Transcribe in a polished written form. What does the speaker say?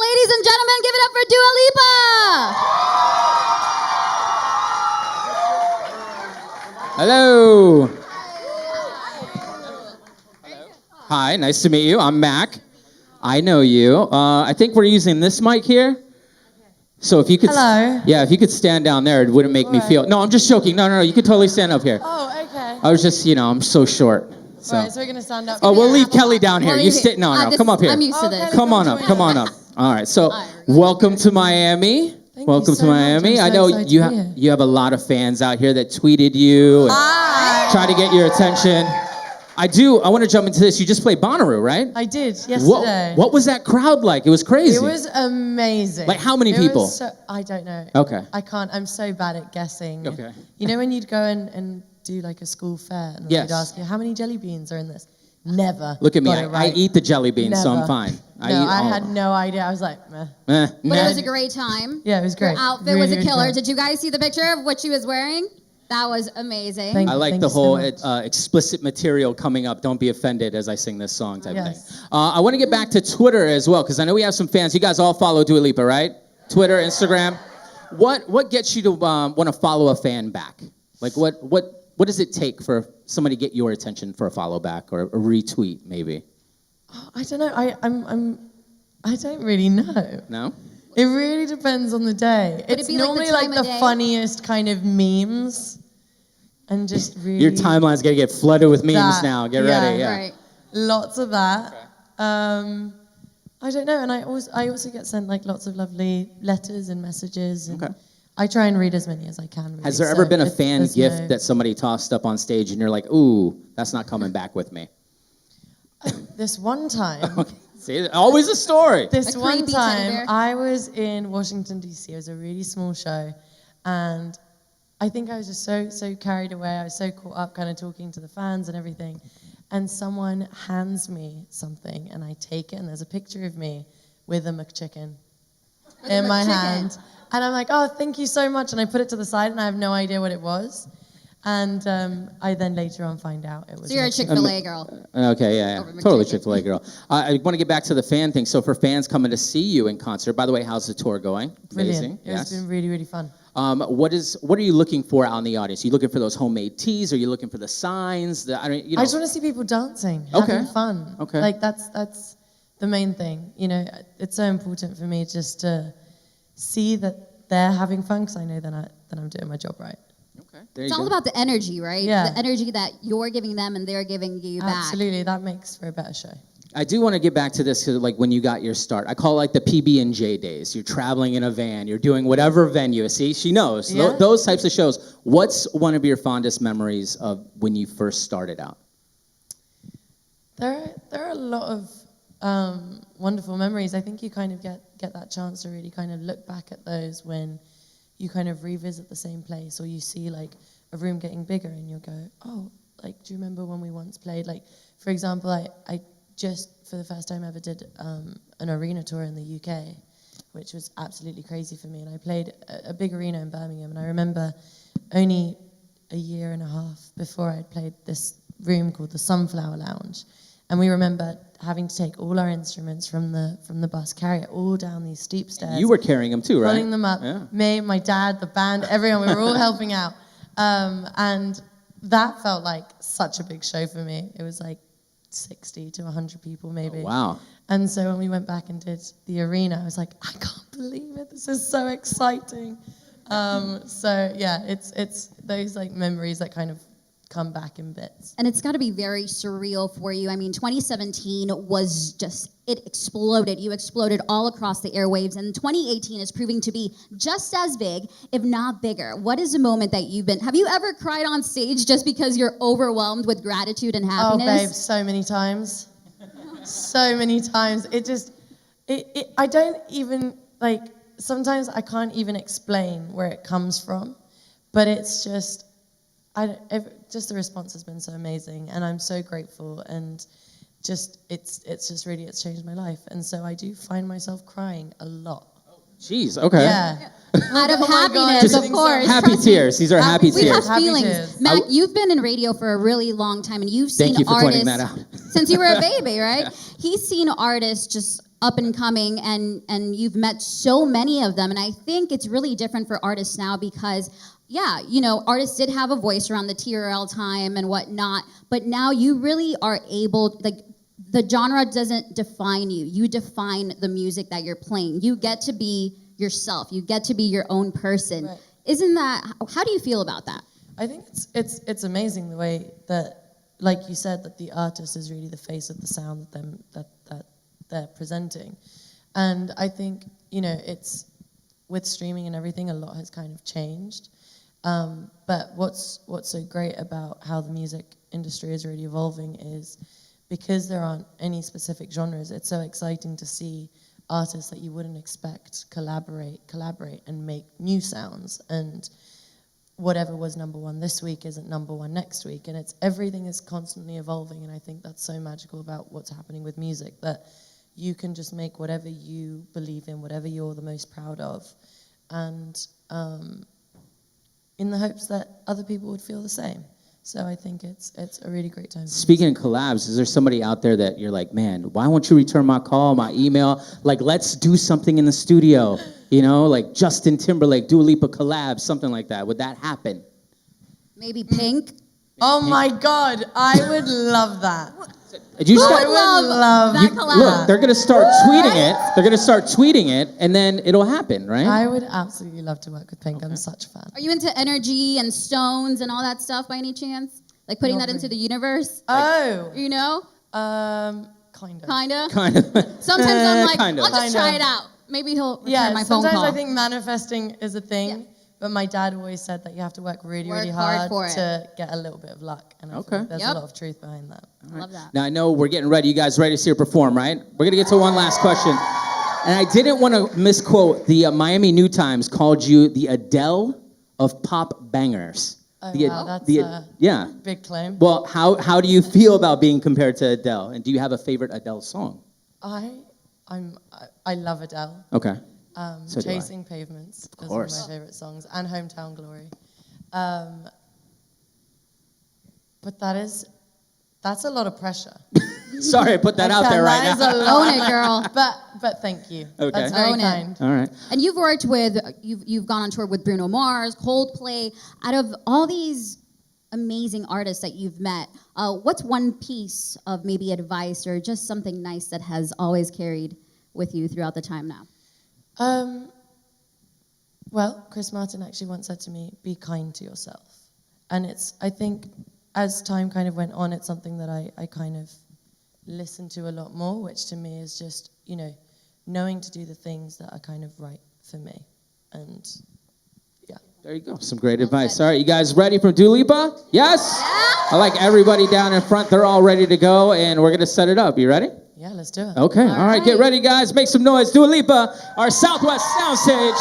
Ladies and gentlemen, give it up for Dua Lipa! Hello. Hi, nice to meet you. I'm Mack. I know you. I think we're using this mic here. So if you could, if you could stand down there, it wouldn't make me feel. No, I'm just joking. No, you could totally stand up here. Oh, okay. I was just, I'm so short. So. All right, so we're gonna stand up. Oh, we'll leave Kelly down here. You sit. No, come up here. I'm used to this. Come on up. All right. So, welcome to Miami. Welcome to Miami. I know you have a lot of fans out here that tweeted you and try to get your attention. I want to jump into this. You just played Bonnaroo, right? I did yesterday. What was that crowd like? It was crazy. It was amazing. Like how many people? I don't know. Okay. I can't. I'm so bad at guessing. Okay. You know when you'd go and do like a school fair and they'd ask you how many jelly beans are in this? Never. Look at me. I eat the jelly beans, so I'm fine. I had no idea. I was like, meh. But it was a great time. Yeah, it was great. Her outfit was a killer. Did you guys see the picture of what she was wearing? That was amazing. I like the whole explicit material coming up. Don't be offended as I sing this song type thing. I want to get back to Twitter as well, because I know we have some fans. You guys all follow Dua Lipa, right? Twitter, Instagram. What gets you to want to follow a fan back? Like what does it take for somebody to get your attention for a follow back or a retweet maybe? Oh, I don't know. I don't really know. No? It really depends on the day. It's normally like the funniest kind of memes. And just really... Your timeline's going to get flooded with memes now. Get ready. Yeah. Right. Lots of that. Okay. I don't know. And I also get sent like lots of lovely letters and messages. And I try and read as many as I can. Really. Has there ever been a fan gift that somebody tossed up on stage and you're like, ooh, that's not coming back with me? This one time... See, always a story. This one time, I was in Washington, D.C. It was a really small show. And I think I was just so carried away. I was so caught up kind of talking to the fans and everything. And someone hands me something, and I take it, and there's a picture of me with a McChicken in my hand. And I'm like, oh, thank you so much. And I put it to the side, and I have no idea what it was. And I then later on find out it was. So you're a Chick-fil-A girl. Okay, yeah. Totally Chick-fil-A girl. I want to get back to the fan thing. So for fans coming to see you in concert, by the way, how's the tour going? Brilliant. It's been really, really fun. What are you looking for out in the audience? Are you looking for those homemade teas? Are you looking for the signs? I just want to see people dancing, having fun. Okay. Like that's the main thing. It's so important for me just to see that they're having fun because I know that I'm doing my job right. It's all about the energy, right? Yeah. The energy that you're giving them and they're giving you back. Absolutely, that makes for a better show. I do want to get back to this, like when you got your start. I call it like the PB&J days. You're traveling in a van. You're doing whatever venue. See, she knows. Yeah. Those types of shows. What's one of your fondest memories of when you first started out? There are a lot of wonderful memories. I think you kind of get that chance to really kind of look back at those when you kind of revisit the same place, or you see like a room getting bigger and you'll go, oh, like, do you remember when we once played? Like, for example, I just, for the first time ever, did an arena tour in the UK, which was absolutely crazy for me. And I played a big arena in Birmingham. And I remember only a year and a half before I'd played this room called the Sunflower Lounge. And we remember having to take all our instruments from the bus, carry it all down these steep stairs. You were carrying them too, right? Pulling them up. Yeah. Me, my dad, the band, everyone. We were all helping out. And that felt like such a big show for me. It was like 60 to 100 people maybe. Oh, wow. And so when we went back and did the arena, I was like, I can't believe it. This is so exciting. So yeah, it's those like memories that kind of come back in bits. And it's got to be very surreal for you. I mean, 2017 was just, it exploded. You exploded all across the airwaves, and 2018 is proving to be just as big, if not bigger. What is a moment that have you ever cried on stage just because you're overwhelmed with gratitude and happiness? Oh, babe, so many times. So many times. I don't even, like, sometimes I can't even explain where it comes from, but it's just, just the response has been so amazing, and I'm so grateful, and just it's changed my life, and so I do find myself crying a lot. Jeez, okay. Yeah. Out of happiness, of course. Happy tears. These are happy tears. We have Happy feelings. tears. Mack, you've been in radio for a really long time, and you've seen Thank you for artists pointing that out. since you were a baby, right? He's seen artists just up and coming, and you've met so many of them, and I think it's really different for artists now because, yeah, you know, artists did have a voice around the TRL time and whatnot, but now you really are able, like, the genre doesn't define you. You define the music that you're playing. You get to be yourself. You get to be your own person. Right. Isn't that, how do you feel about that? I think it's amazing the way that, like you said, that the artist is really the face of the sound that they're presenting. And I think, you know, it's, with streaming and everything, a lot has kind of changed. But what's so great about how the music industry is really evolving is because there aren't any specific genres, it's so exciting to see artists that you wouldn't expect collaborate and make new sounds. And whatever was number one this week isn't number one next week. And everything is constantly evolving. And I think that's so magical about what's happening with music, that you can just make whatever you believe in, whatever you're the most proud of. And in the hopes that other people would feel the same. So I think it's a really great time. Speaking of collabs, is there somebody out there that you're like, man, why won't you return my call, my email? Like, let's do something in the studio, you know, like Justin Timberlake, Dua Lipa collabs, something like that. Would that happen? Maybe Pink? Oh my God, I would love that. Did you start, I would love that collab. Look, they're gonna start tweeting it. They're gonna start tweeting it, and then it'll happen, right? I would absolutely love to work with Pink. I'm such a fan. Are you into energy and stones and all that stuff by any chance? Like putting Not that into really. the universe? Oh, You know? kind of. Kinda? Kind of. Sometimes I'm like, Kind of. I'll just Kind try of. it out. Maybe he'll return Yeah, my phone sometimes call. I think manifesting is a thing, Yeah. but my dad always said that you have to work really, Work really hard hard for it. to get a little bit of luck. And I Okay. think there's Yep. a lot of truth behind that. I love that. Now I know we're getting ready. You guys ready to see her perform, right? We're gonna get to one last question. And I didn't want to misquote. The Miami New Times called you the Adele of pop bangers. Oh, The- wow, that's the- a yeah. big claim. Well, how do you feel about being compared to Adele? And do you have a favorite Adele song? I love Adele. Okay. So do I. Chasing Pavements is one of course. my favorite songs, and Hometown Glory. But that's a lot of pressure. Sorry, I put that out there right That is now. a lot. Own it, girl. But thank you. Okay. That's very Own it. kind. All right. And you've worked with, you've gone on tour with Bruno Mars, Coldplay. Out of all these amazing artists that you've met, what's one piece of maybe advice or just something nice that has always carried with you throughout the time now? Well, Chris Martin actually once said to me, be kind to yourself. And I think, as time kind of went on, it's something that I kind of listen to a lot more, which to me is just, you know, knowing to do the things that are kind of right for me. And yeah. There you go. Some great advice. All right, you guys ready for Dua Lipa? Yes? I like everybody down in front. They're all ready to go, and we're going to set it up. You ready? Yeah, let's do it. Okay. All right. Get ready, guys. Make some noise. Dua Lipa, our Southwest SoundStage.